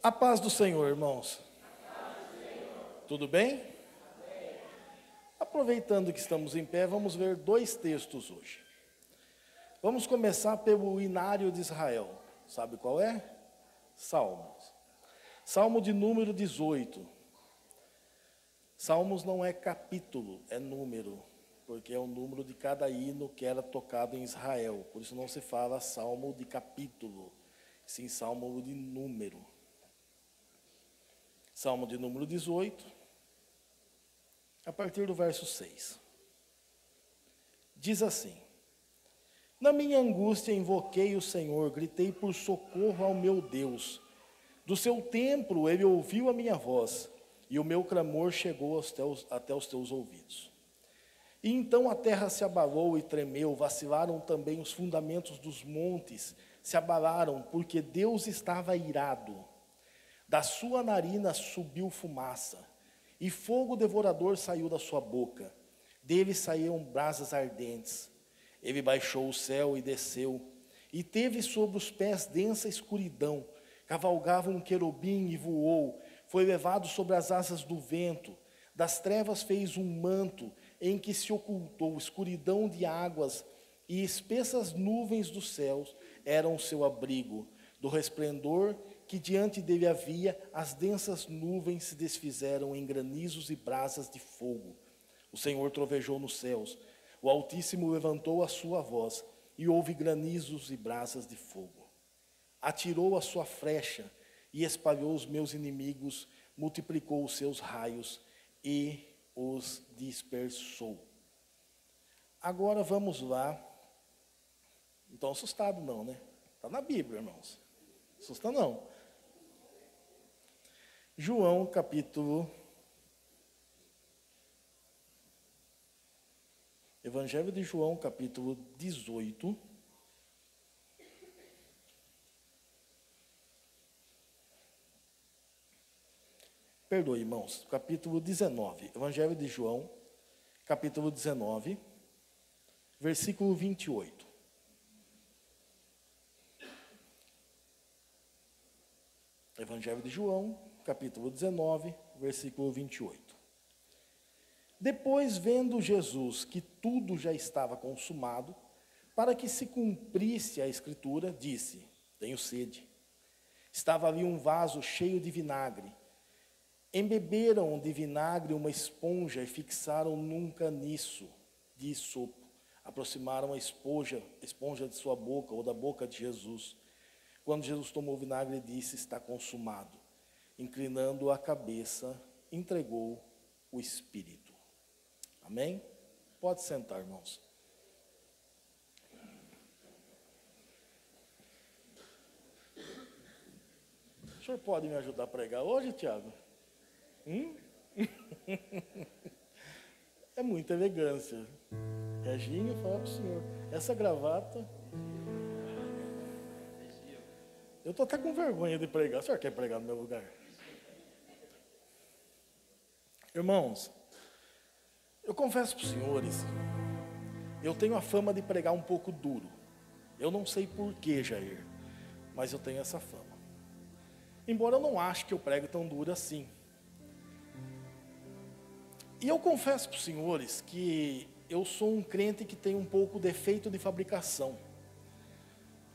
A paz do Senhor, irmãos. Tudo bem? Aproveitando que estamos em pé, vamos ver dois textos hoje. Vamos começar pelo Inário de Israel. Sabe qual é? Salmos. Salmo de número 18. Salmos não é capítulo, é número, porque é o número de cada hino que era tocado em Israel. Por isso não se fala salmo de capítulo, sim salmo de número. Salmo de número 18, a partir do verso 6. Diz assim: Na minha angústia invoquei o Senhor, gritei por socorro ao meu Deus. Do seu templo ele ouviu a minha voz, e o meu clamor chegou até os teus ouvidos. E então a terra se abalou e tremeu, vacilaram também os fundamentos dos montes, se abalaram, porque Deus estava irado. Da sua narina subiu fumaça, e fogo devorador saiu da sua boca. Dele saíram brasas ardentes. Ele baixou o céu e desceu, e teve sobre os pés densa escuridão. Cavalgava um querubim e voou, foi levado sobre as asas do vento. Das trevas fez um manto, em que se ocultou escuridão de águas, e espessas nuvens dos céus eram o seu abrigo. Do resplendor que diante dele havia, as densas nuvens se desfizeram em granizos e brasas de fogo. O Senhor trovejou nos céus, o Altíssimo levantou a sua voz, e houve granizos e brasas de fogo. Atirou a sua flecha, e espalhou os meus inimigos, multiplicou os seus raios, e os dispersou. Agora vamos lá. Não estão assustados não, né? Está na Bíblia, irmãos. Assusta não. João capítulo... Evangelho de João capítulo 18. Perdoe, irmãos. Capítulo 19. Evangelho de João, capítulo 19, versículo 28. Evangelho de João, capítulo 19, versículo 28. Depois, vendo Jesus que tudo já estava consumado, para que se cumprisse a Escritura, disse: Tenho sede. Estava ali um vaso cheio de vinagre. Embeberam de vinagre uma esponja e fixaram num caniço de isopo. Aproximaram a esponja de sua boca ou da boca de Jesus. Quando Jesus tomou o vinagre, disse: Está consumado. Inclinando a cabeça, entregou o Espírito. Amém? Pode sentar, irmãos. O senhor pode me ajudar a pregar hoje, Tiago? É muita elegância. Reginho, fala para o senhor. Essa gravata... Eu estou até com vergonha de pregar. O senhor quer pregar no meu lugar? Irmãos, eu confesso para os senhores, eu tenho a fama de pregar um pouco duro. Eu não sei porquê, Jair, mas eu tenho essa fama. Embora eu não ache que eu prego tão duro assim. E eu confesso para os senhores que eu sou um crente que tem um pouco defeito de fabricação.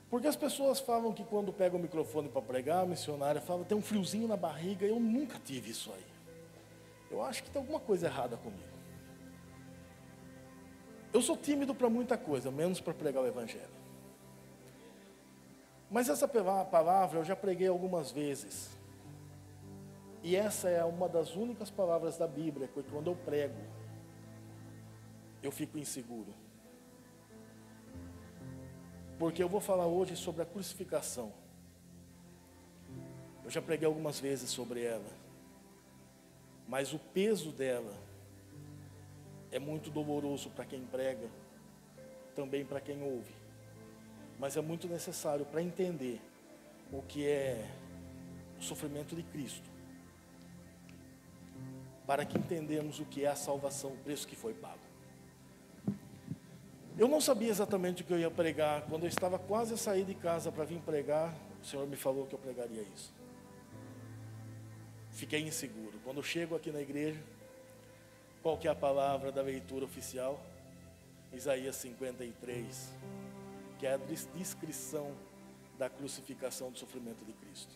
Porque as pessoas falam que quando pega o microfone para pregar, a missionária fala, tem um friozinho na barriga. Eu nunca tive isso aí. Eu acho que tem alguma coisa errada comigo. Eu sou tímido para muita coisa, menos para pregar o Evangelho. Mas essa palavra eu já preguei algumas vezes. E essa é uma das únicas palavras da Bíblia que quando eu prego, eu fico inseguro. Porque eu vou falar hoje sobre a crucificação. Eu já preguei algumas vezes sobre ela. Mas o peso dela é muito doloroso para quem prega, também para quem ouve. Mas é muito necessário para entender o que é o sofrimento de Cristo. Para que entendamos o que é a salvação, o preço que foi pago. Eu não sabia exatamente o que eu ia pregar. Quando eu estava quase a sair de casa para vir pregar, o Senhor me falou que eu pregaria isso. fiquei inseguro. Quando eu chego aqui na igreja, qual que é a palavra da leitura oficial? Isaías 53, que é a descrição da crucificação, do sofrimento de Cristo.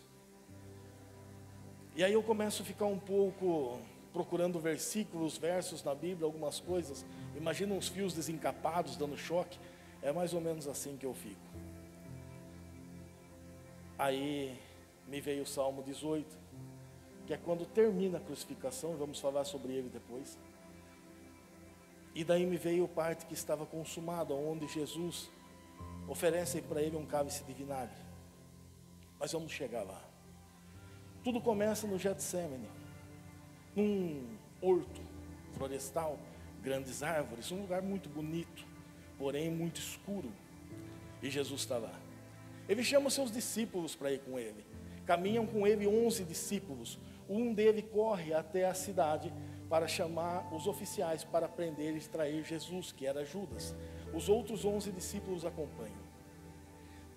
E aí eu começo a ficar um pouco procurando versículos, versos na Bíblia, algumas coisas. Imagina uns fios desencapados dando choque. É mais ou menos assim que eu fico. Aí me veio o Salmo 18, que é quando termina a crucificação, vamos falar sobre ele depois. E daí me veio a parte que estava consumada, onde Jesus oferece para ele um cálice de vinagre. Mas vamos chegar lá. Tudo começa no Getsêmani, num horto florestal, grandes árvores, um lugar muito bonito, porém muito escuro. E Jesus está lá. Ele chama os seus discípulos para ir com ele. Caminham com ele 11 discípulos. Um deles corre até a cidade para chamar os oficiais para prender e trair Jesus, que era Judas. Os outros 11 discípulos acompanham.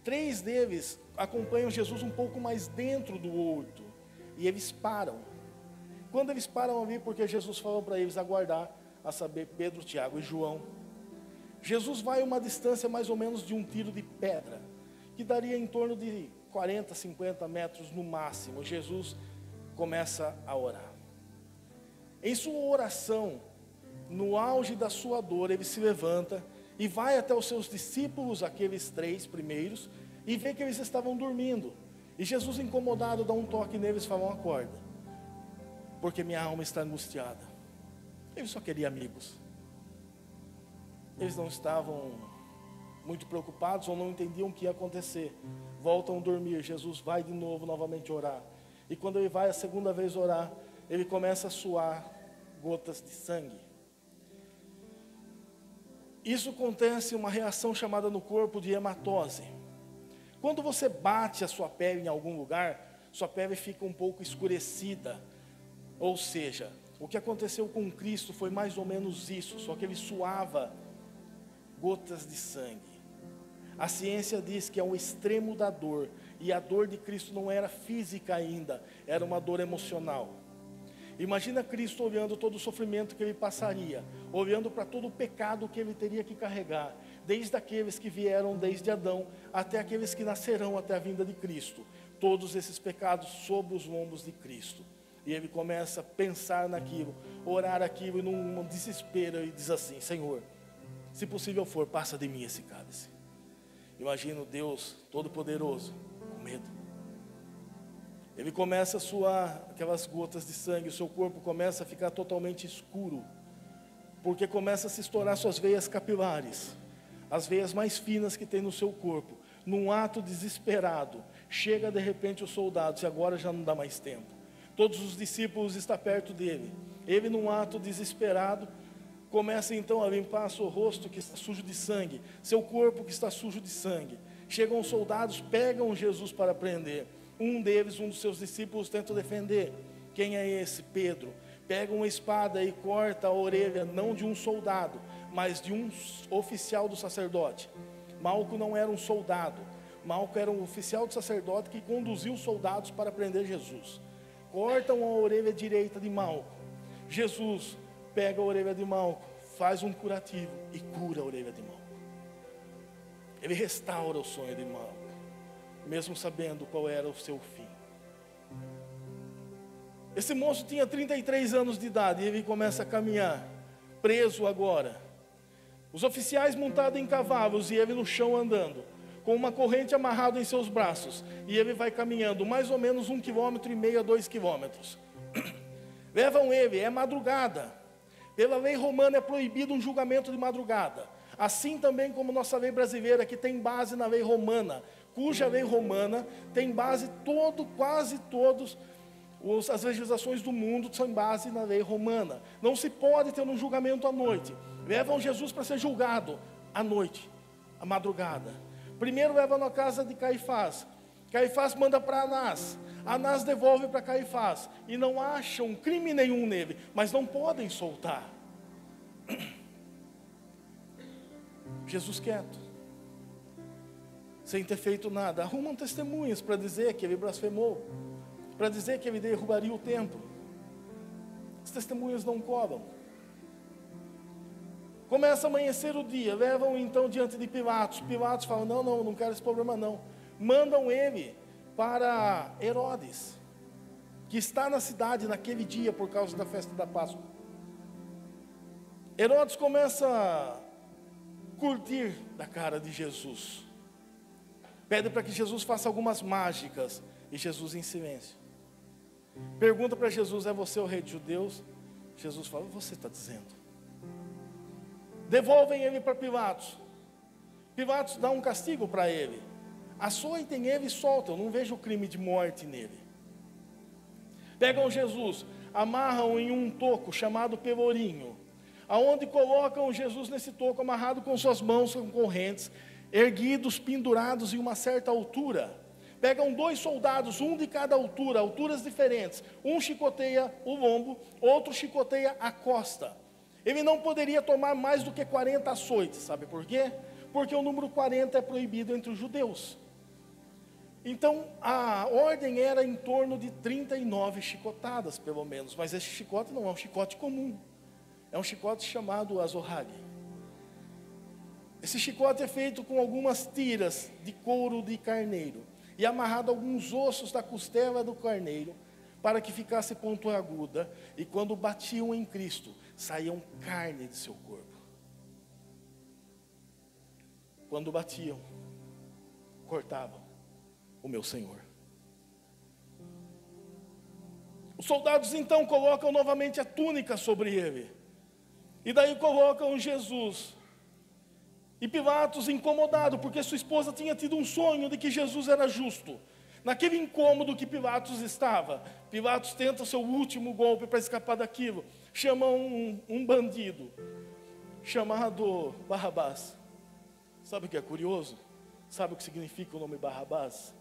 3 deles acompanham Jesus um pouco mais dentro do horto. E eles param. Quando eles param ali, porque Jesus falou para eles aguardar, a saber, Pedro, Tiago e João. Jesus vai a uma distância mais ou menos de um tiro de pedra, que daria em torno de 40, 50 metros no máximo. Jesus começa a orar. Em sua oração, no auge da sua dor, ele se levanta e vai até os seus discípulos, aqueles 3 primeiros, e vê que eles estavam dormindo. E Jesus, incomodado, dá um toque neles e fala: acorda, porque minha alma está angustiada. Ele só queria amigos. Eles não estavam muito preocupados ou não entendiam o que ia acontecer. Voltam a dormir. Jesus vai de novo, novamente orar. E quando ele vai a segunda vez orar, ele começa a suar gotas de sangue. Isso acontece uma reação chamada no corpo de hematose. Quando você bate a sua pele em algum lugar, sua pele fica um pouco escurecida. Ou seja, o que aconteceu com Cristo foi mais ou menos isso, só que ele suava gotas de sangue. A ciência diz que é um extremo da dor, e a dor de Cristo não era física ainda, era uma dor emocional. Imagina Cristo olhando todo o sofrimento que ele passaria, olhando para todo o pecado que ele teria que carregar, desde aqueles que vieram desde Adão, até aqueles que nascerão até a vinda de Cristo. Todos esses pecados sobre os lombos de Cristo. E ele começa a pensar naquilo, orar aquilo, e num desespero ele diz assim: Senhor, se possível for, passa de mim esse cálice. Imagino Deus Todo-Poderoso com medo. Ele começa a suar aquelas gotas de sangue, o seu corpo começa a ficar totalmente escuro, porque começa a se estourar suas veias capilares, as veias mais finas que tem no seu corpo. Num ato desesperado, chega de repente os soldados, e agora já não dá mais tempo. Todos os discípulos estão perto dele. Ele, num ato desesperado, começa então a limpar seu rosto que está sujo de sangue, seu corpo que está sujo de sangue. Chegam os soldados, pegam Jesus para prender. Um deles, um dos seus discípulos, tenta defender. Quem é esse? Pedro. Pega uma espada e corta a orelha, não de um soldado, mas de um oficial do sacerdote. Malco não era um soldado. Malco era um oficial do sacerdote que conduziu os soldados para prender Jesus. Cortam a orelha direita de Malco. Jesus pega a orelha de Malco, faz um curativo e cura a orelha de Malco. Ele restaura o sonho de Malco, mesmo sabendo qual era o seu fim. Esse moço tinha 33 anos de idade e ele começa a caminhar, preso agora. Os oficiais montados em cavalos e ele no chão andando, com uma corrente amarrada em seus braços. E ele vai caminhando mais ou menos 1,5 km a 2 km. Levam ele, é madrugada. Pela lei romana é proibido um julgamento de madrugada. Assim também como nossa lei brasileira, que tem base na lei romana, cuja lei romana tem base quase todos as legislações do mundo são em base na lei romana. Não se pode ter um julgamento à noite. Levam Jesus para ser julgado à noite, à madrugada. Primeiro levam na casa de Caifás. Caifás manda para Anás. Anás devolve para Caifás. E não acham crime nenhum nele, mas não podem soltar. Jesus quieto, sem ter feito nada. Arrumam testemunhas para dizer que ele blasfemou. para dizer que ele derrubaria o templo. As testemunhas não colam. Começa a amanhecer o dia, levam então diante de Pilatos. Pilatos fala: não quero esse problema não. Mandam ele para Herodes, que está na cidade naquele dia por causa da festa da Páscoa. Herodes começa a curtir da cara de Jesus. Pede para que Jesus faça algumas mágicas, e Jesus em silêncio. Pergunta para Jesus: é você o rei dos judeus? Jesus fala: você está dizendo. Devolvem ele para Pilatos. Pilatos dá um castigo para ele. Açoitem ele e soltam. Não vejo crime de morte nele. Pegam Jesus, amarram em um toco chamado pelourinho, aonde colocam Jesus nesse toco amarrado com suas mãos com correntes, erguidos, pendurados em uma certa altura. Pegam 2 soldados, um de cada altura, alturas diferentes. Um chicoteia o lombo, outro chicoteia a costa. Ele não poderia tomar mais do que 40 açoites, sabe por quê? Porque o número 40 é proibido entre os judeus. Então, a ordem era em torno de 39 chicotadas, pelo menos. Mas esse chicote não é um chicote comum. É um chicote chamado azorrague. Esse chicote é feito com algumas tiras de couro de carneiro e amarrado a alguns ossos da costela do carneiro, para que ficasse pontiaguda, e quando batiam em Cristo, saíam carne de seu corpo. Quando batiam, cortavam o meu Senhor. Os soldados então colocam novamente a túnica sobre ele, e daí colocam Jesus. E Pilatos, incomodado, porque sua esposa tinha tido um sonho de que Jesus era justo. Naquele incômodo que Pilatos estava, Pilatos tenta o seu último golpe para escapar daquilo. Chama um bandido, chamado Barrabás. Sabe o que é curioso? Sabe o que significa o nome Barrabás?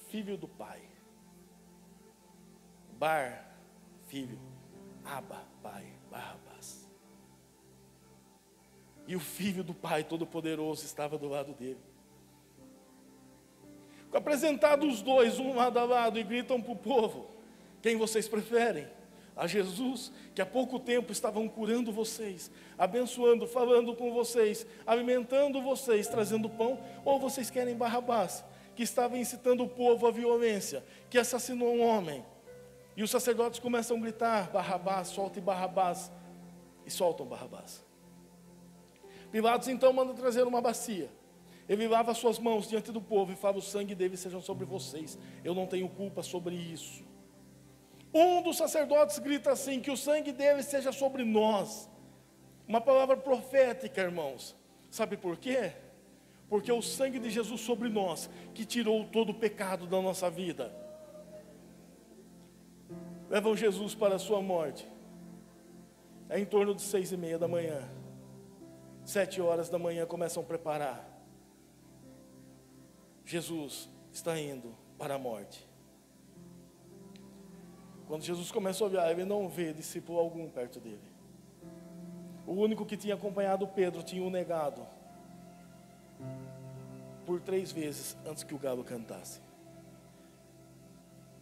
Filho do Pai. Bar, filho. Abba, Pai, Barrabás. E o Filho do Pai Todo-Poderoso estava do lado dele. Apresentados os dois, um lado a lado, e gritam para o povo: quem vocês preferem? A Jesus, que há pouco tempo estavam curando vocês, abençoando, falando com vocês, alimentando vocês, trazendo pão? Ou vocês querem Barrabás, que estava incitando o povo à violência, que assassinou um homem? E os sacerdotes começam a gritar: Barrabás, solte Barrabás, e soltam Barrabás. Pilatos então manda trazer uma bacia. Ele lava suas mãos diante do povo e fala: o sangue dele seja sobre vocês, eu não tenho culpa sobre isso. Um dos sacerdotes grita assim: que o sangue dele seja sobre nós. Uma palavra profética, irmãos. Sabe por quê? Porque é o sangue de Jesus sobre nós que tirou todo o pecado da nossa vida. Levam Jesus para a sua morte. É em torno de 6:30 da manhã. 7 horas da manhã começam a preparar. Jesus está indo para a morte. Quando Jesus começa a olhar, ele não vê discípulo algum perto dele. O único que tinha acompanhado Pedro tinha o negado por 3 vezes antes que o galo cantasse.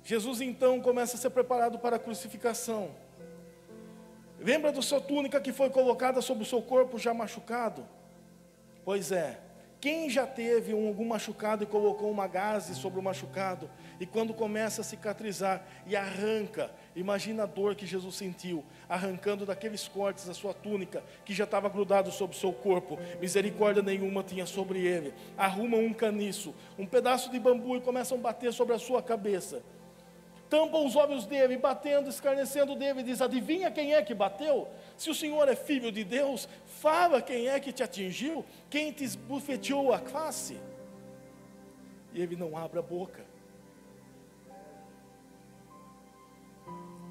Jesus então começa a ser preparado para a crucificação. Lembra da sua túnica que foi colocada sobre o seu corpo já machucado? Pois é. Quem já teve algum machucado e colocou uma gaze sobre o machucado, e quando começa a cicatrizar e arranca, imagina a dor que Jesus sentiu, arrancando daqueles cortes a sua túnica, que já estava grudado sobre o seu corpo, misericórdia nenhuma tinha sobre ele. Arrumam um caniço, um pedaço de bambu, e começam a bater sobre a sua cabeça. Tampam os olhos dele, batendo, escarnecendo dele, diz: adivinha quem é que bateu? Se o Senhor é filho de Deus, fala quem é que te atingiu, quem te esbofeteou a face. E ele não abre a boca.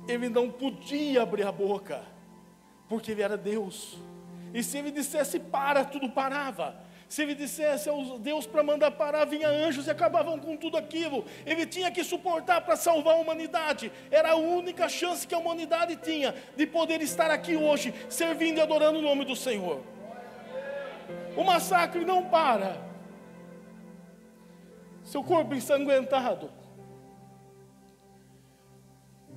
Ele não podia abrir a boca, porque ele era Deus. E se ele dissesse para, tudo parava. Se ele dissesse ao Deus para mandar parar, vinha anjos e acabavam com tudo aquilo. Ele tinha que suportar para salvar a humanidade. Era a única chance que a humanidade tinha de poder estar aqui hoje, servindo e adorando o nome do Senhor. O massacre não para. Seu corpo ensanguentado.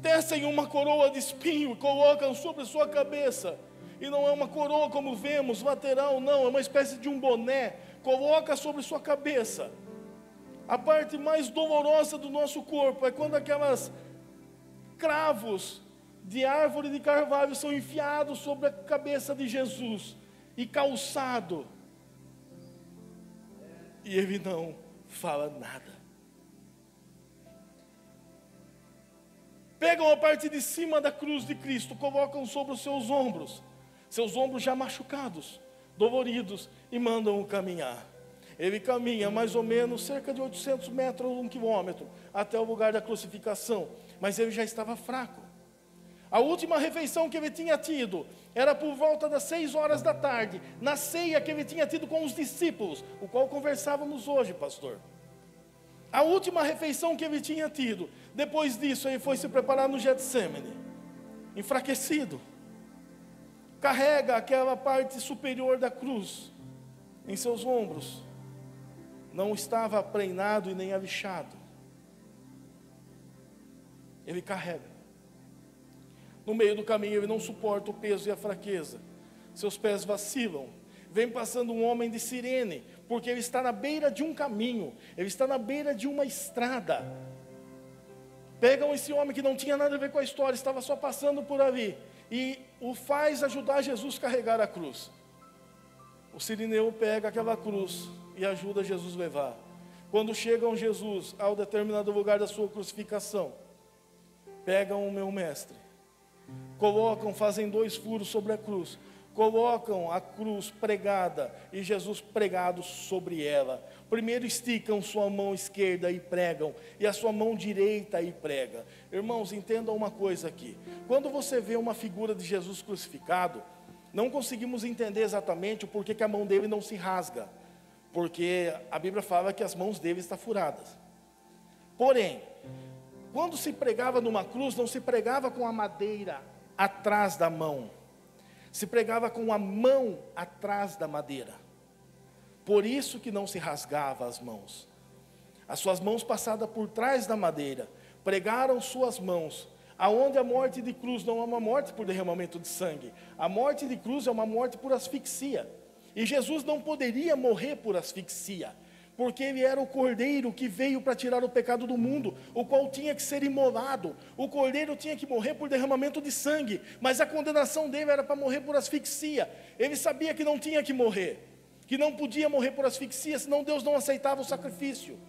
tecem uma coroa de espinho e colocam sobre sua cabeça. E não é uma coroa como vemos, lateral, não, é uma espécie de um boné. Coloca sobre sua cabeça. A parte mais dolorosa do nosso corpo é quando aquelas cravos de árvore de carvalho são enfiados sobre a cabeça de Jesus e calçado. E ele não fala nada. Pegam a parte de cima da cruz de Cristo, colocam sobre os seus ombros já machucados, doloridos, e mandam-o caminhar. Ele caminha mais ou menos cerca de 800 metros ou 1 quilômetro, até o lugar da crucificação, mas ele já estava fraco. A última refeição que ele tinha tido era por volta das 6 horas da tarde, na ceia que ele tinha tido com os discípulos, o qual conversávamos hoje, pastor. A última refeição que ele tinha tido, depois disso ele foi se preparar no Getsêmani, enfraquecido. Carrega aquela parte superior da cruz em seus ombros. Não estava preinado e nem alixado. Ele carrega. No meio do caminho ele não suporta o peso e a fraqueza. Seus pés vacilam. Vem passando um homem de Cirene, porque ele está na beira de um caminho, ele está na beira de uma estrada. Pegam esse homem que não tinha nada a ver com a história, estava só passando por ali, e o faz ajudar Jesus a carregar a cruz. O sirineu pega aquela cruz e ajuda Jesus a levar. Quando chegam Jesus ao determinado lugar da sua crucificação, pegam o meu mestre, colocam, fazem 2 furos sobre a cruz, colocam a cruz pregada e Jesus pregado sobre ela. Primeiro esticam sua mão esquerda e pregam, e a sua mão direita e prega. Irmãos, entendam uma coisa aqui. Quando você vê uma figura de Jesus crucificado, não conseguimos entender exatamente o porquê que a mão dele não se rasga, porque a Bíblia fala que as mãos dele estão furadas. Porém, quando se pregava numa cruz, não se pregava com a madeira atrás da mão, se pregava com a mão atrás da madeira. Por isso que não se rasgava as mãos. As suas mãos passadas por trás da madeira, pregaram suas mãos, aonde a morte de cruz não é uma morte por derramamento de sangue. A morte de cruz é uma morte por asfixia. E Jesus não poderia morrer por asfixia, porque ele era o cordeiro que veio para tirar o pecado do mundo, o qual tinha que ser imolado. O cordeiro tinha que morrer por derramamento de sangue, mas a condenação dele era para morrer por asfixia. Ele sabia que não tinha que morrer, que não podia morrer por asfixia, senão Deus não aceitava o sacrifício.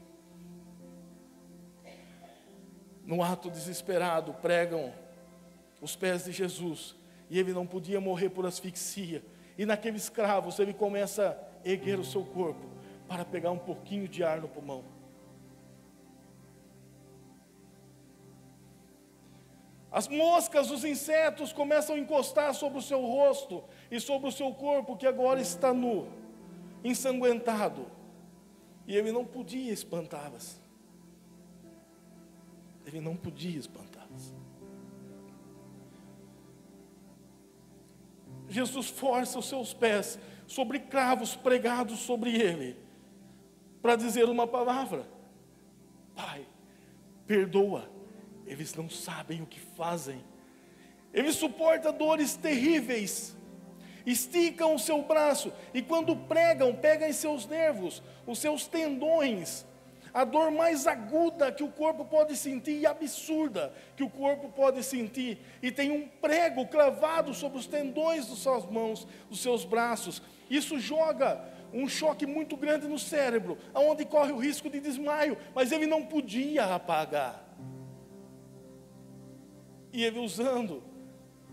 No ato desesperado, pregam os pés de Jesus, e ele não podia morrer por asfixia. E naqueles cravos ele começa a erguer o seu corpo para pegar um pouquinho de ar no pulmão. As moscas, os insetos começam a encostar sobre o seu rosto e sobre o seu corpo, que agora está nu, ensanguentado. E ele não podia espantá-las. Ele não podia espantá-las. Jesus força os seus pés sobre cravos pregados sobre ele, para dizer uma palavra: Pai, perdoa, eles não sabem o que fazem. Ele suporta dores terríveis, esticam o seu braço, e quando pregam, pegam em seus nervos, os seus tendões, a dor mais aguda que o corpo pode sentir e absurda que o corpo pode sentir, e tem um prego cravado sobre os tendões das suas mãos, dos seus braços. Isso joga um choque muito grande no cérebro, aonde corre o risco de desmaio, mas ele não podia apagar. E ele, usando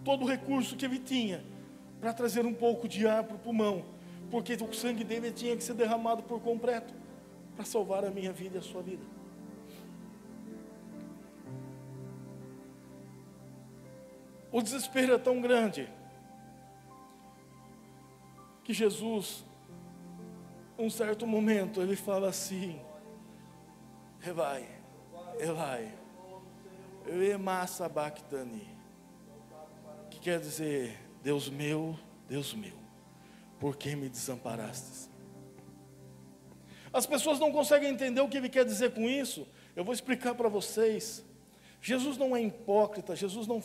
todo o recurso que ele tinha para trazer um pouco de ar para o pulmão, porque o sangue dele tinha que ser derramado por completo para salvar a minha vida e a sua vida. O desespero é tão grande que Jesus, um certo momento, ele fala assim: Elai, Elai, lema sabachthani, que quer dizer: Deus meu, por que me desamparastes? As pessoas não conseguem entender o que ele quer dizer com isso. Eu vou explicar para vocês. Jesus não é hipócrita, Jesus não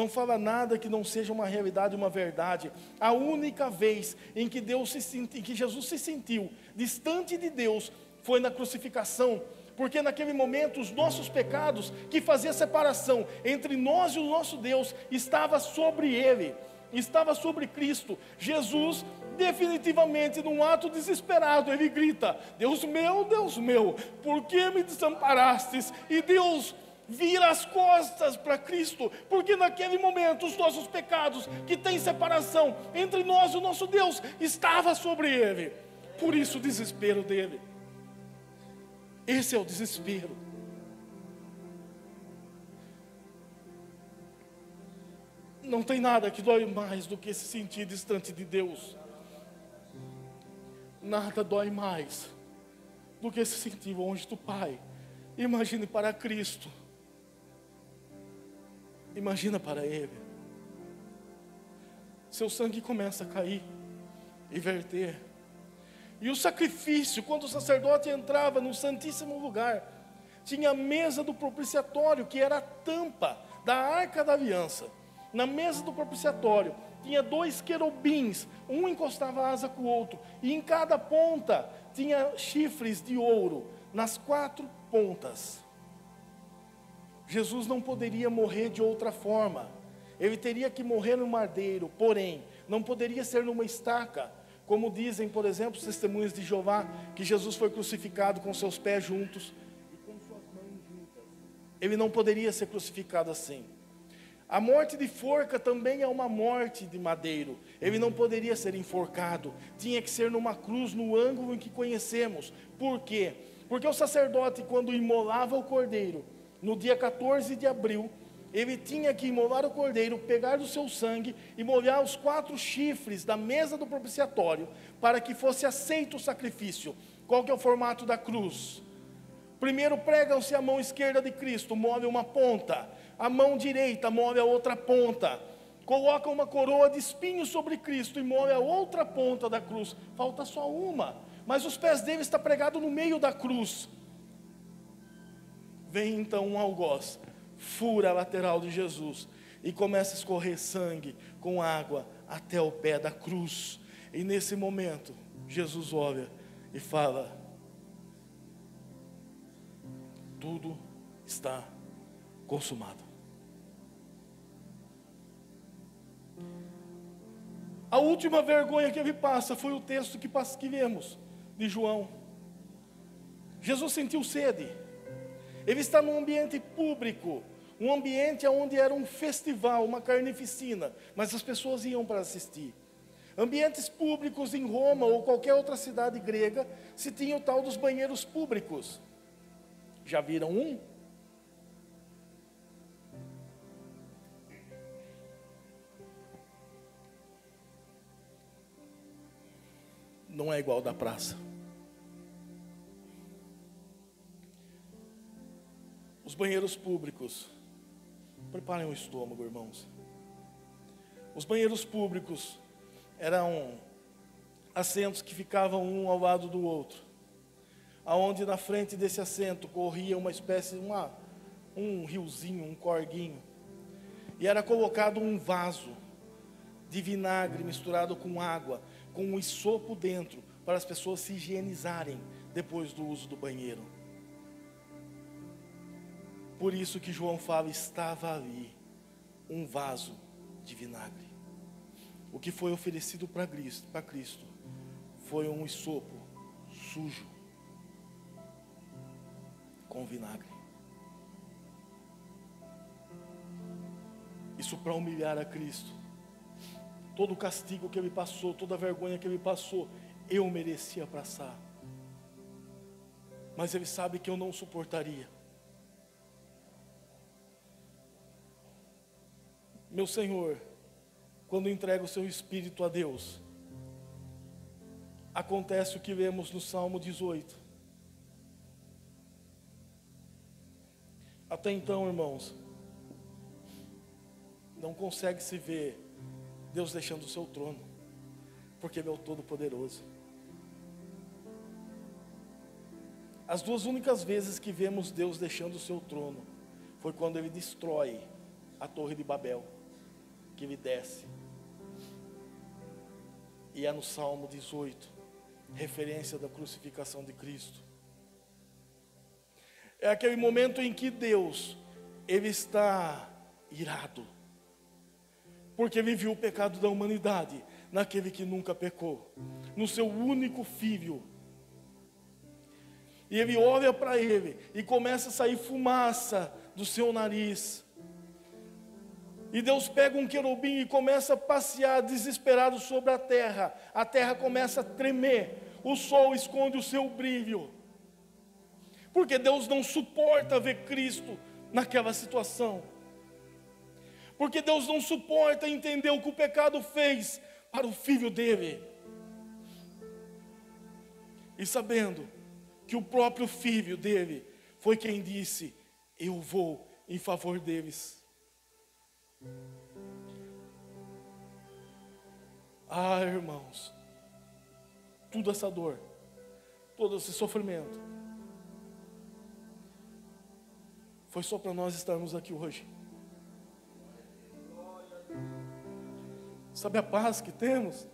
fala nada que não seja uma realidade, uma verdade. A única vez em que Jesus se sentiu distante de Deus foi na crucificação, porque naquele momento os nossos pecados, que fazia separação entre nós e o nosso Deus, estava sobre Ele, estava sobre Cristo. Jesus, definitivamente, num ato desesperado, Ele grita: Deus meu, por que me desamparastes? E Deus vira as costas para Cristo, porque naquele momento os nossos pecados, que tem separação entre nós e o nosso Deus, estava sobre Ele. Por isso o desespero dele. Esse é o desespero. Não tem nada que dói mais do que se sentir distante de Deus. Nada dói mais do que se sentir longe do Pai. Imagine para Cristo. Imagina para Ele. Seu sangue começa a cair e verter. E o sacrifício, quando o sacerdote entrava no Santíssimo Lugar, tinha a mesa do propiciatório, que era a tampa da Arca da Aliança. Na mesa do propiciatório tinha 2 querubins, um encostava a asa com o outro, e em cada ponta tinha chifres de ouro, nas 4 pontas. Jesus não poderia morrer de outra forma. Ele teria que morrer no madeiro, porém, não poderia ser numa estaca, como dizem, por exemplo, os testemunhos de Jeová, que Jesus foi crucificado com seus pés juntos e com suas mãos juntas. Ele não poderia ser crucificado assim. A morte de forca também é uma morte de madeiro. Ele não poderia ser enforcado. Tinha que ser numa cruz, no ângulo em que conhecemos. Por quê? Porque o sacerdote, quando imolava o cordeiro, no dia 14 de abril, ele tinha que imolar o cordeiro, pegar do seu sangue e molhar os 4 chifres da mesa do propiciatório, para que fosse aceito o sacrifício. Qual que é o formato da cruz? Primeiro pregam-se a mão esquerda de Cristo, molha uma ponta, a mão direita molha a outra ponta, coloca uma coroa de espinhos sobre Cristo e molha a outra ponta da cruz. Falta só uma, mas os pés dele estão pregados no meio da cruz. Vem então um algoz, fura a lateral de Jesus e começa a escorrer sangue com água até o pé da cruz. E nesse momento, Jesus olha e fala: tudo está consumado. A última vergonha que ele passa foi o texto que lemos de João. Jesus sentiu sede. Ele está num ambiente público, um ambiente onde era um festival, uma carnificina, mas as pessoas iam para assistir. Ambientes públicos em Roma ou qualquer outra cidade grega, se tinha o tal dos banheiros públicos. Já viram um? Não é igual da praça. Os banheiros públicos, preparem o estômago, irmãos. Os banheiros públicos eram assentos que ficavam um ao lado do outro, aonde na frente desse assento corria uma espécie, um riozinho, um corguinho, e era colocado um vaso de vinagre misturado com água, com um isopo dentro, para as pessoas se higienizarem depois do uso do banheiro. Por isso que João fala, estava ali um vaso de vinagre. O que foi oferecido para Cristo foi um isopo sujo com vinagre. Isso para humilhar a Cristo. Todo o castigo que ele passou, toda a vergonha que ele passou, eu merecia passar. Mas ele sabe que eu não suportaria. Meu Senhor, quando entrega o seu Espírito a Deus, acontece o que lemos no Salmo 18. Até então, irmãos, não consegue se ver Deus deixando o seu trono, porque Ele é o Todo-Poderoso. As 2 únicas vezes que vemos Deus deixando o seu trono foi quando ele destrói a Torre de Babel, que ele desce. E é no Salmo 18, referência da crucificação de Cristo. É aquele momento em que Deus, ele está irado, porque ele viu o pecado da humanidade naquele que nunca pecou, no seu único filho. E ele olha para ele e começa a sair fumaça do seu nariz. E Deus pega um querubim e começa a passear desesperado sobre a terra começa a tremer, o sol esconde o seu brilho, porque Deus não suporta ver Cristo naquela situação, porque Deus não suporta entender o que o pecado fez para o filho dele, e sabendo que o próprio filho dele foi quem disse: eu vou em favor deles. Ah, irmãos, toda essa dor, todo esse sofrimento, foi só para nós estarmos aqui hoje. Sabe a paz que temos?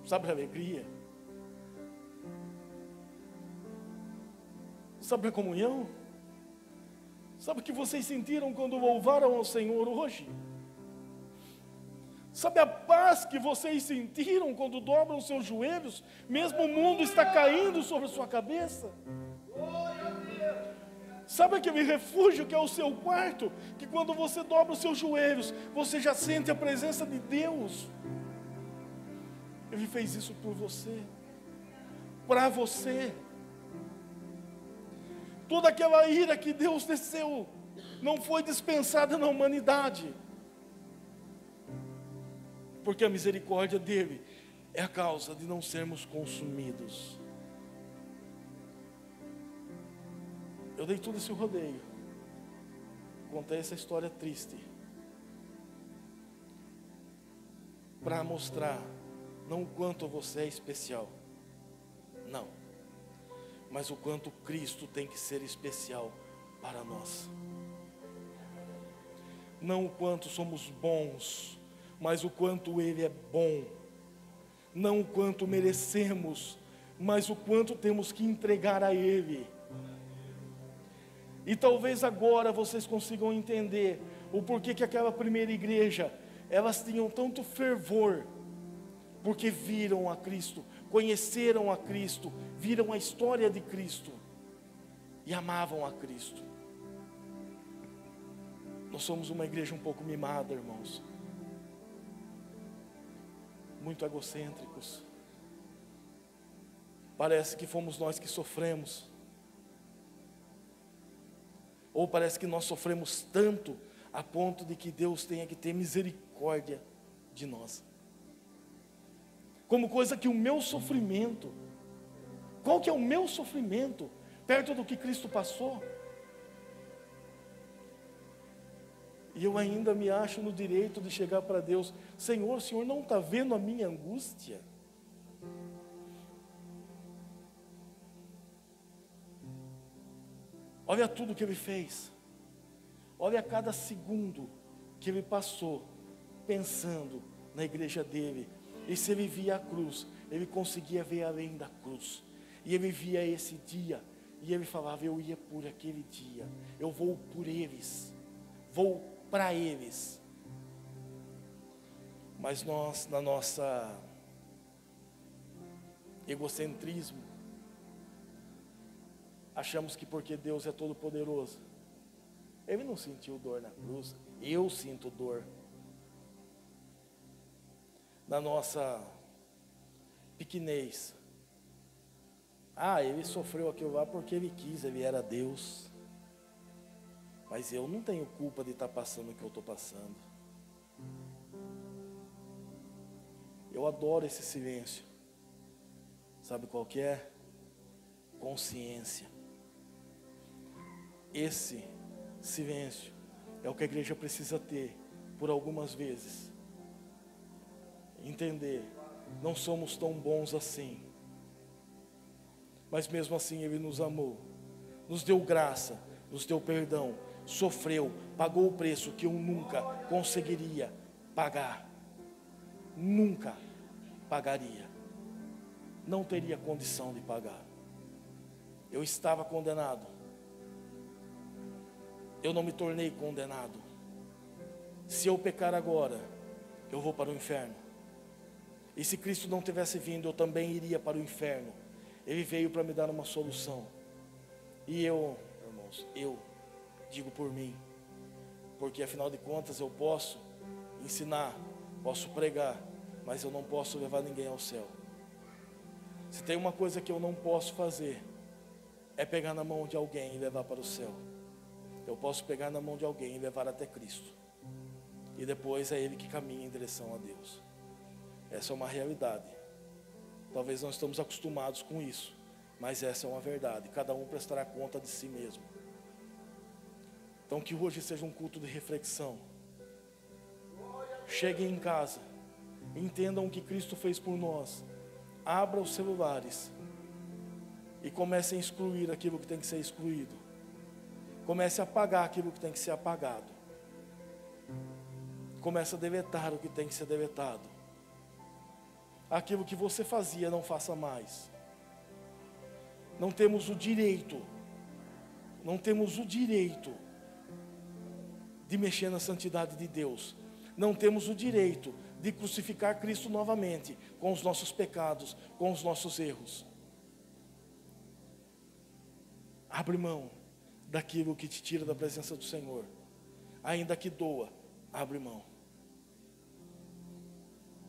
Sabe a alegria? Sabe a comunhão? Sabe o que vocês sentiram quando louvaram ao Senhor hoje? Sabe a paz que vocês sentiram quando dobram os seus joelhos, mesmo o mundo está caindo sobre a sua cabeça? Sabe aquele refúgio que é o seu quarto, que quando você dobra os seus joelhos, você já sente a presença de Deus? Ele fez isso por você, para você. Toda aquela ira que Deus desceu não foi dispensada na humanidade, porque a misericórdia dele é a causa de não sermos consumidos. Eu dei todo esse rodeio, contei essa história triste, para mostrar não o quanto você é especial, não, mas o quanto Cristo tem que ser especial para nós. Não o quanto somos bons, mas o quanto Ele é bom. Não o quanto merecemos, mas o quanto temos que entregar a Ele. E talvez agora vocês consigam entender o porquê que aquela primeira igreja, elas tinham tanto fervor, porque viram a Cristo, conheceram a Cristo, viram a história de Cristo e amavam a Cristo. Nós somos uma igreja um pouco mimada, irmãos, muito egocêntricos. Parece que fomos nós que sofremos, ou parece que nós sofremos tanto a ponto de que Deus tenha que ter misericórdia de nós. Como coisa que o meu sofrimento, qual que é o meu sofrimento perto do que Cristo passou? E eu ainda me acho no direito de chegar para Deus: Senhor, o Senhor não está vendo a minha angústia? Olha tudo que Ele fez, olha cada segundo que Ele passou pensando na igreja dele. E se Ele via a cruz, Ele conseguia ver além da cruz, e Ele via esse dia, e Ele falava: eu ia por aquele dia, eu vou por eles, vou para eles. Mas nós, na nossa egocentrismo, achamos que porque Deus é todo poderoso, Ele não sentiu dor na cruz, eu sinto dor. Na nossa pequenez, Ele sofreu aquilo lá porque Ele quis, Ele era Deus, mas eu não tenho culpa de estar passando o que eu estou passando. Eu adoro esse silêncio. Sabe qual que é? Consciência. Esse silêncio é o que a igreja precisa ter por algumas vezes. Entender, não somos tão bons assim, mas mesmo assim Ele nos amou, nos deu graça, nos deu perdão, sofreu, pagou o preço que eu nunca conseguiria pagar. Nunca pagaria. Não teria condição de pagar. Eu estava condenado. Eu não me tornei condenado. Se eu pecar agora, eu vou para o inferno. E se Cristo não tivesse vindo, eu também iria para o inferno. Ele veio para me dar uma solução. E eu, irmãos, eu digo por mim, porque afinal de contas eu posso ensinar, posso pregar, mas eu não posso levar ninguém ao céu. Se tem uma coisa que eu não posso fazer, é pegar na mão de alguém e levar para o céu. Eu posso pegar na mão de alguém e levar até Cristo, e depois é Ele que caminha em direção a Deus. Essa é uma realidade. Talvez não estamos acostumados com isso, mas essa é uma verdade. Cada um prestará conta de si mesmo. Então que hoje seja um culto de reflexão. Cheguem em casa, entendam o que Cristo fez por nós. Abra os celulares e comecem a excluir aquilo que tem que ser excluído. Comece a apagar aquilo que tem que ser apagado. Comece a deletar o que tem que ser deletado. Aquilo que você fazia, não faça mais. Não temos o direito de mexer na santidade de Deus. Não temos o direito de crucificar Cristo novamente com os nossos pecados, com os nossos erros. Abre mão daquilo que te tira da presença do Senhor. Ainda que doa, abre mão.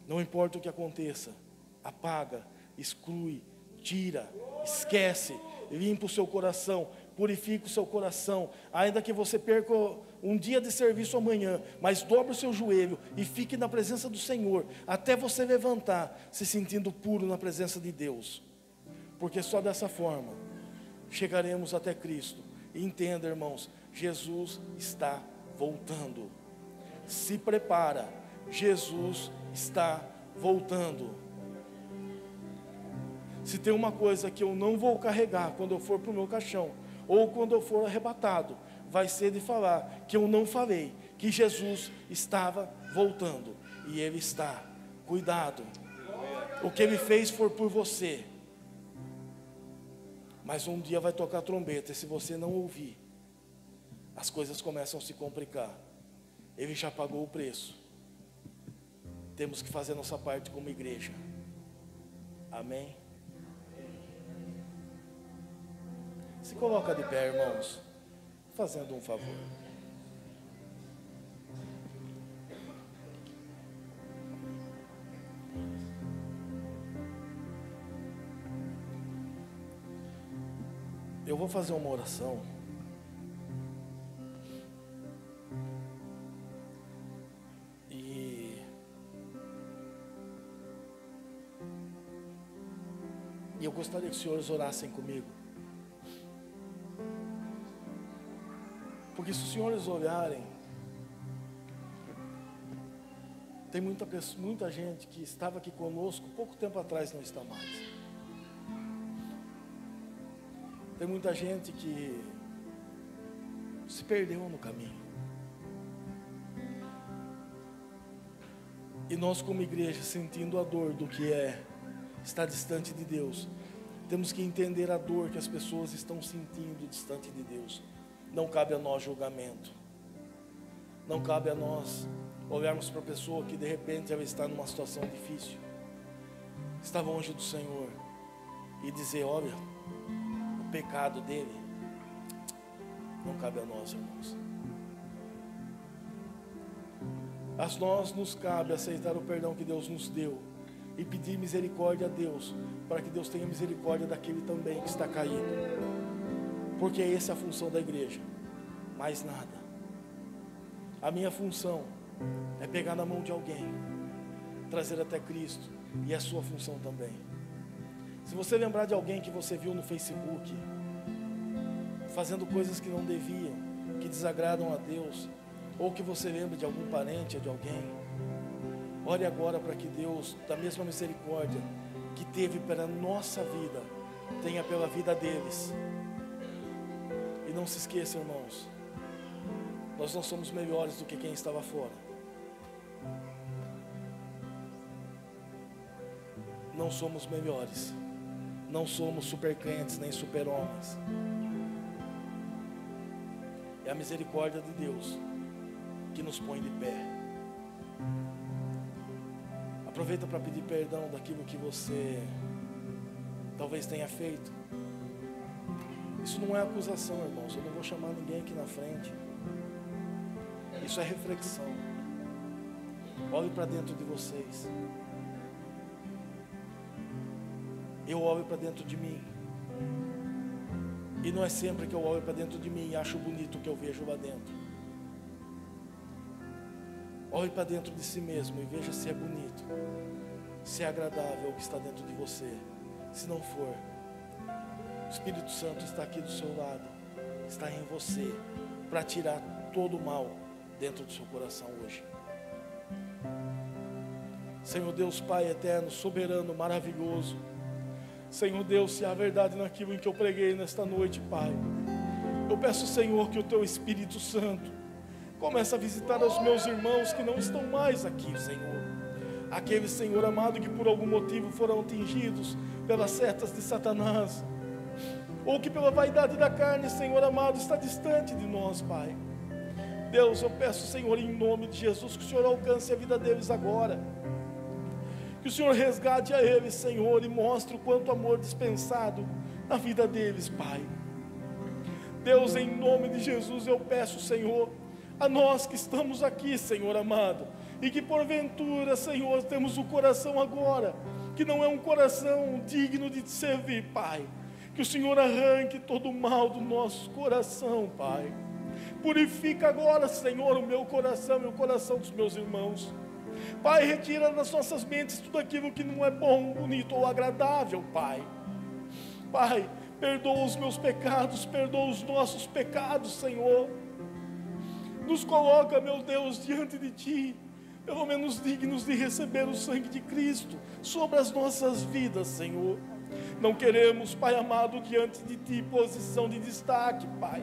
Não importa o que aconteça, apaga, exclui, tira, esquece, limpa o seu coração, purifica o seu coração. Ainda que você perca um dia de serviço amanhã, mas dobre o seu joelho e fique na presença do Senhor, até você levantar, se sentindo puro na presença de Deus. Porque só dessa forma chegaremos até Cristo. E entenda, irmãos, Jesus está voltando. Se prepara, Jesus está voltando. Se tem uma coisa que eu não vou carregar quando eu for para o meu caixão, ou quando eu for arrebatado, vai ser de falar que eu não falei, que Jesus estava voltando. E Ele está. Cuidado. O que Ele fez foi por você. Mas um dia vai tocar a trombeta, e se você não ouvir, as coisas começam a se complicar. Ele já pagou o preço. Temos que fazer a nossa parte como igreja. Amém? Se coloca de pé, irmãos, fazendo um favor. Eu vou fazer uma oração. E eu gostaria que os senhores orassem comigo. Porque se os senhores olharem, tem muita gente que estava aqui conosco pouco tempo atrás, não está mais. Tem muita gente que se perdeu no caminho. E nós, como igreja, sentindo a dor do que é estar distante de Deus, temos que entender a dor que as pessoas estão sentindo distante de Deus. Não cabe a nós julgamento. Não cabe a nós olharmos para a pessoa que de repente ela está numa situação difícil, está longe do Senhor, e dizer: olha, o pecado dele. Não cabe a nós, irmãos. A nós nos cabe aceitar o perdão que Deus nos deu e pedir misericórdia a Deus, para que Deus tenha misericórdia daquele também que está caído. Porque essa é a função da igreja, mais nada. A minha função é pegar na mão de alguém, trazer até Cristo, e é a sua função também. Se você lembrar de alguém que você viu no Facebook, fazendo coisas que não deviam, que desagradam a Deus, ou que você lembra de algum parente ou de alguém, ore agora para que Deus, da mesma misericórdia que teve pela nossa vida, tenha pela vida deles. E E não se esqueça, irmãos, nós não somos melhores do que quem estava fora. Não somos melhores. Não somos super crentes nem super homens. É a misericórdia de Deus que nos põe de pé. Aproveita para pedir perdão daquilo que você talvez tenha feito. Isso não é acusação, irmãos. Eu não vou chamar ninguém aqui na frente. Isso é reflexão. Olhe para dentro de vocês. Eu olho para dentro de mim. E não é sempre que eu olho para dentro de mim e acho bonito o que eu vejo lá dentro. Olhe para dentro de si mesmo e veja se é bonito, se é agradável o que está dentro de você. Se não for, o Espírito Santo está aqui do seu lado, está em você, para tirar todo o mal dentro do seu coração hoje. Senhor Deus, Pai eterno, soberano, maravilhoso, Senhor Deus, se há verdade naquilo em que eu preguei nesta noite, Pai, eu peço, Senhor, que o Teu Espírito Santo comece a visitar os meus irmãos que não estão mais aqui, Senhor. Aqueles, Senhor amado, que por algum motivo foram atingidos pelas setas de Satanás, ou que pela vaidade da carne, Senhor amado, está distante de nós, Pai. Deus, eu peço, Senhor, em nome de Jesus, que o Senhor alcance a vida deles agora. Que o Senhor resgate a eles, Senhor, e mostre o quanto amor dispensado na vida deles, Pai. Deus, em nome de Jesus, eu peço, Senhor, a nós que estamos aqui, Senhor amado, e que porventura, Senhor, temos o coração agora, que não é um coração digno de te servir, Pai. Que o Senhor arranque todo o mal do nosso coração, Pai. Purifica agora, Senhor, o meu coração e o coração dos meus irmãos. Pai, retira das nossas mentes tudo aquilo que não é bom, bonito ou agradável, Pai. Pai, perdoa os meus pecados, perdoa os nossos pecados, Senhor. Nos coloca, meu Deus, diante de Ti, pelo menos dignos de receber o sangue de Cristo sobre as nossas vidas, Senhor. Não queremos, Pai amado, diante de Ti, posição de destaque, Pai.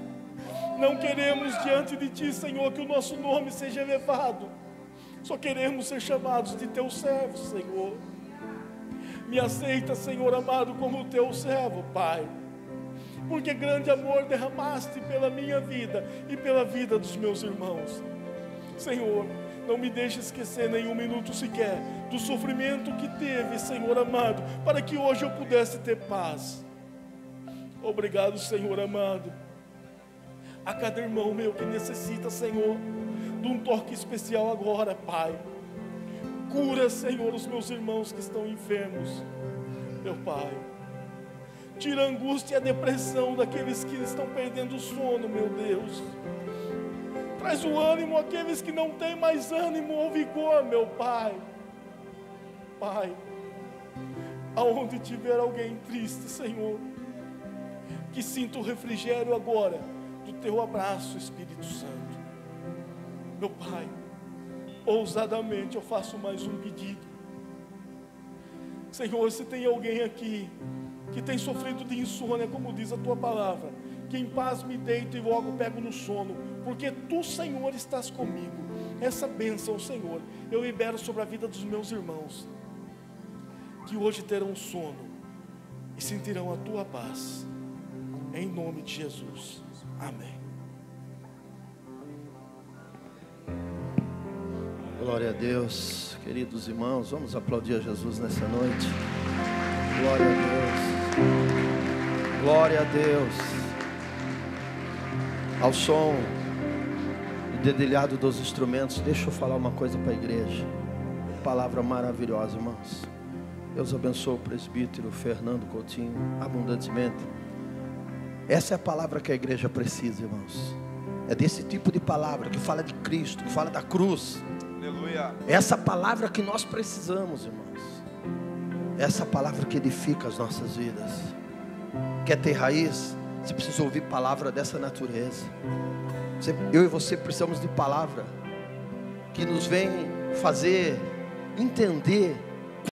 Não queremos diante de Ti, Senhor, que o nosso nome seja elevado. Só queremos ser chamados de Teus servos, Senhor. Me aceita, Senhor amado, como Teu servo, Pai. Porque grande amor derramaste pela minha vida e pela vida dos meus irmãos. Senhor, não me deixe esquecer nenhum minuto sequer do sofrimento que teve, Senhor amado, para que hoje eu pudesse ter paz. Obrigado, Senhor amado. A cada irmão meu que necessita, Senhor, de um toque especial agora, Pai. Cura, Senhor, os meus irmãos que estão enfermos, meu Pai. Tira a angústia e a depressão daqueles que estão perdendo o sono, meu Deus. Traz o ânimo àqueles que não têm mais ânimo ou vigor, meu Pai. Pai, aonde tiver alguém triste, Senhor, que sinta o refrigério agora do Teu abraço, Espírito Santo. Meu Pai, ousadamente eu faço mais um pedido. Senhor, se tem alguém aqui que tem sofrido de insônia, como diz a Tua palavra, que em paz me deito e logo pego no sono, porque Tu, Senhor, estás comigo. Essa bênção, Senhor, eu libero sobre a vida dos meus irmãos, que hoje terão sono e sentirão a Tua paz, em nome de Jesus, amém. Glória a Deus, queridos irmãos, vamos aplaudir a Jesus nessa noite. Glória a Deus, glória a Deus. Ao som do dedilhado dos instrumentos, deixa eu falar uma coisa para a igreja. Palavra maravilhosa, irmãos. Deus abençoe o presbítero Fernando Coutinho abundantemente. Essa é a palavra que a igreja precisa, irmãos. É desse tipo de palavra que fala de Cristo, que fala da cruz. Aleluia. Essa palavra que nós precisamos, irmãos. Essa palavra que edifica as nossas vidas. Quer ter raiz? Você precisa ouvir palavra dessa natureza. Eu e você precisamos de palavra que nos vem fazer entender